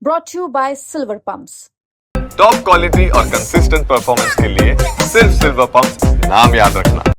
brought to you by Silver Pumps. Top quality और consistent performance के लिए सिर्फ सिल्वर पंप्स नाम याद रखना।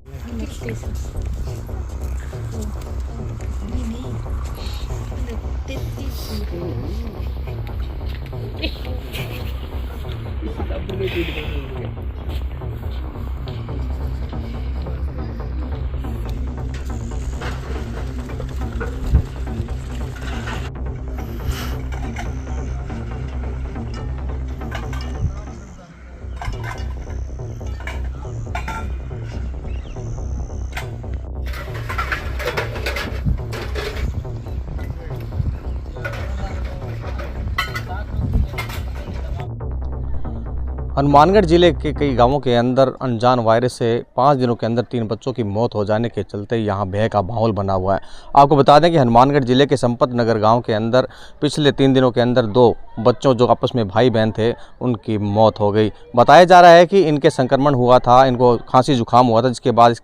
हनुमानगढ़ जिले के कई गांवों के अंदर अनजान वायरस से 5 दिनों के अंदर 3 बच्चों की मौत हो जाने के चलते यहां भय का माहौल बना हुआ है। आपको बता दें कि हनुमानगढ़ जिले के संपत नगर गांव के अंदर पिछले 3 दिनों के अंदर 2 बच्चों जो आपस में भाई बहन थे उनकी मौत हो गई। बताया जा रहा है कि इनके संक्रमण हुआ था, इनको खांसी जुकाम हुआ था, जिसके बाद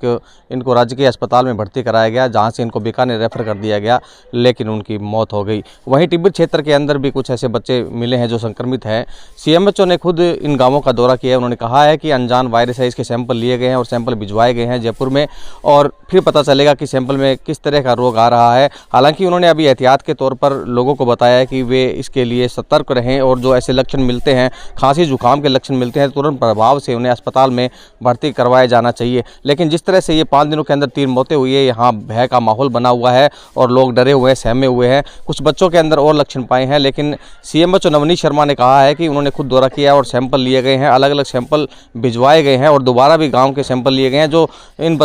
इनको राजकीय अस्पताल में भर्ती कराया गया, जहाँ से इनको बीकानेर रेफर कर दिया गया, लेकिन उनकी मौत हो गई। वहीं तिब्बत क्षेत्र के अंदर भी कुछ ऐसे बच्चे मिले हैं जो संक्रमित हैं। CMHO ने खुद इन गाँवों का दौरा किया है। उन्होंने कहा है कि अनजान वायरस है, इसके सैंपल लिए गए हैं और सैंपल भिजवाए गए हैं जयपुर में, और फिर पता चलेगा कि सैंपल में किस तरह का रोग आ रहा है। हालांकि उन्होंने अभी एहतियात के तौर पर लोगों को बताया है कि वे इसके लिए सतर्क रहें और जो ऐसे लक्षण मिलते हैं, खांसी जुकाम के लक्षण मिलते हैं, तुरंत प्रभाव से उन्हें अस्पताल में भर्ती करवाया जाना चाहिए। लेकिन जिस तरह से ये 5 दिनों के अंदर 3 मौतें हुई है, यहाँ भय का माहौल बना हुआ है और लोग डरे हुए हैं, सहमे हुए हैं। कुछ बच्चों के अंदर और लक्षण पाए हैं, लेकिन CMHO नवनीत शर्मा ने कहा है कि उन्होंने खुद दौरा किया और सैंपल लिए गए हैं, अलग अलग सैंपल भिजवाए गए हैं और दोबारा भी गांव के सैंपल लिए गए हैं। जो इन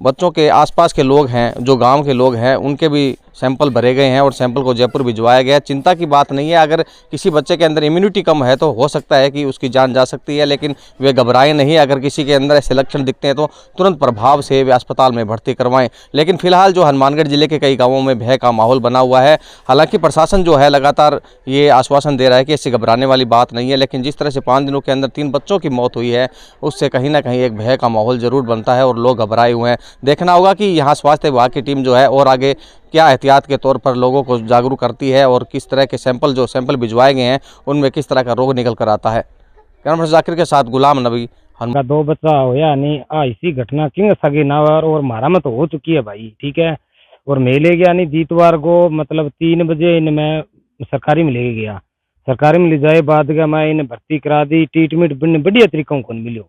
बच्चों के आसपास के लोग हैं, जो गांव के लोग हैं, उनके भी सैंपल भरे गए हैं और सैंपल को जयपुर भिजवाया गया। चिंता की बात नहीं है, अगर किसी बच्चे के अंदर इम्यूनिटी कम है तो हो सकता है कि उसकी जान जा सकती है, लेकिन वे घबराएं नहीं। अगर किसी के अंदर ऐसे लक्षण दिखते हैं तो तुरंत प्रभाव से वे अस्पताल में भर्ती करवाएं। लेकिन फिलहाल जो हनुमानगढ़ जिले के कई गाँवों में भय का माहौल बना हुआ है। हालांकि प्रशासन जो है लगातार ये आश्वासन दे रहा है कि इससे घबराने वाली बात नहीं है, लेकिन जिस तरह से 5 दिनों के अंदर 3 बच्चों की मौत हुई है, उससे कहीं ना कहीं एक भय का माहौल जरूर बनता है और लोग घबराए हुए हैं। देखना होगा कि यहाँ स्वास्थ्य विभाग की टीम जो है और आगे क्या एहतियात के तौर पर लोगों को जागरूक करती है और किस तरह के सैंपल भिजवाए गए हैं उनमें किस तरह का रोग निकल कर आता है। कैमरा जाकिर के साथ गुलाम नबी। 2 बच्चा होया नहीं इसी घटना किंग सगे नावर और मारा में तो हो चुकी है भाई, ठीक है। और मैं ले गया नहीं जीतवार को, मतलब 3 बजे इनमें सरकारी में ले गया। सरकारी में ले जाए बाद का मैं इन्हें भर्ती करा दी, ट्रीटमेंट बढ़िया तरीकों को मिलो।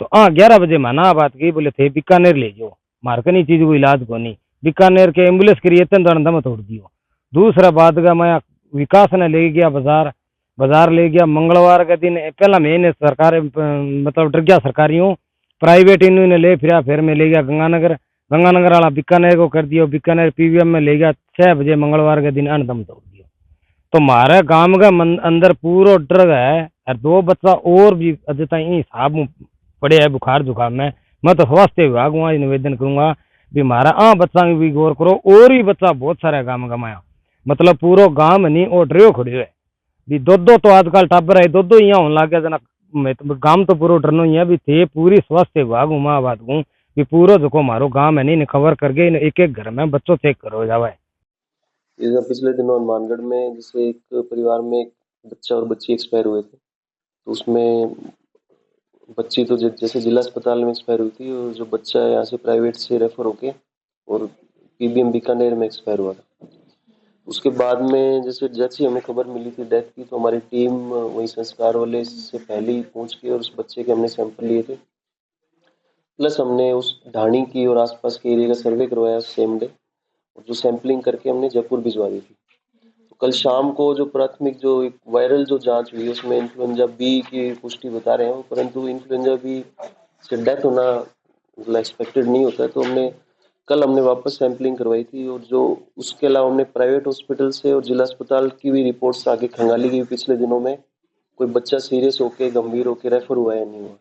तो 11 बजे माना बात की, बोले थे बीकानेर ले जाओ, मारकनी चीज को इलाज को नहीं, बीकानेर के एम्बुलेंस करिए दम तोड़ दियो। दूसरा बात का मैं विकास ने ले गया बाजार ले गया। मंगलवार के दिन पहला महीने सरकार मतलब डर गया सरकारियों, प्राइवेट इन्होंने ले फिर मैं ले गया गंगानगर वाला बीकानेर को कर दिया, बीकानेर PVM में ले गया। 6 बजे मंगलवार के दिन अनदम तोड़ दिया। तो हमारे गांव का अंदर पूरा डर है और 2 बच्चा और भी अजय तक हिसाब पड़े है बुखार जुकाम में। मैं तो स्वास्थ्य विभाग वहाँ निवेदन करूंगा भी हमारा बच्चा भी गौर करो। और भी बच्चा बहुत सारा गांव गमाया, मतलब पूरा गांव नहीं और डरियो खड़ियो है भी। 2 तो आजकल टाबर है, 2 यहाँ होने लग गया जना। गांव तो पूरा डरनो ही है भी थे। पूरी स्वास्थ्य विभाग उमा बात कहूँ भी पूरा जो मारो गांव है नहीं कवर करके एक एक घर में बच्चों चेक करो जावे। पिछले दिनों हनुमानगढ़ में जैसे एक परिवार में एक बच्चा और बच्ची एक्सपायर हुए थे, तो उसमें बच्ची तो जैसे जिला अस्पताल में एक्सपायर हुई थी और जो बच्चा है यहाँ से प्राइवेट से रेफर होके और PBM बीकानेर में एक्सपायर हुआ था। उसके बाद में जैसे जैसी हमें खबर मिली थी डेथ की, तो हमारी टीम वही संस्कार वाले से पहले ही पहुंच के और उस बच्चे के हमने सैंपल लिए थे, प्लस हमने उस ढाणी की और आसपास के एरिया का सर्वे करवाया सेम डे, और जो सैंपलिंग करके हमने जयपुर भिजवा दी थी। तो कल शाम को जो प्राथमिक जो वायरल जो जांच हुई उसमें इन्फ्लुएंजा B की पुष्टि बता रहे हैं, परंतु इन्फ्लुएंजा B से डेथ होना मतलब एक्सपेक्टेड नहीं होता है। तो हमने वापस सैंपलिंग करवाई थी, और जो उसके अलावा हमने प्राइवेट हॉस्पिटल से और जिला अस्पताल की भी रिपोर्ट्स आगे खंगाली गई पिछले दिनों में कोई बच्चा सीरियस होके गंभीर होके रेफर हुआ या नहीं हुआ।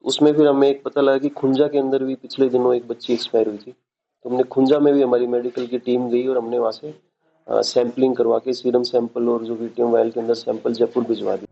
उसमें फिर हमें एक पता लगा कि खुंजा के अंदर भी पिछले दिनों एक बच्ची एक्सपायर हुई थी। तो हमने खुंजा में भी हमारी मेडिकल की टीम गई और हमने वहाँ से सैंपलिंग करवा के सीरम सैंपल और जो VTM वायल के अंदर सैंपल जयपुर भिजवा दी।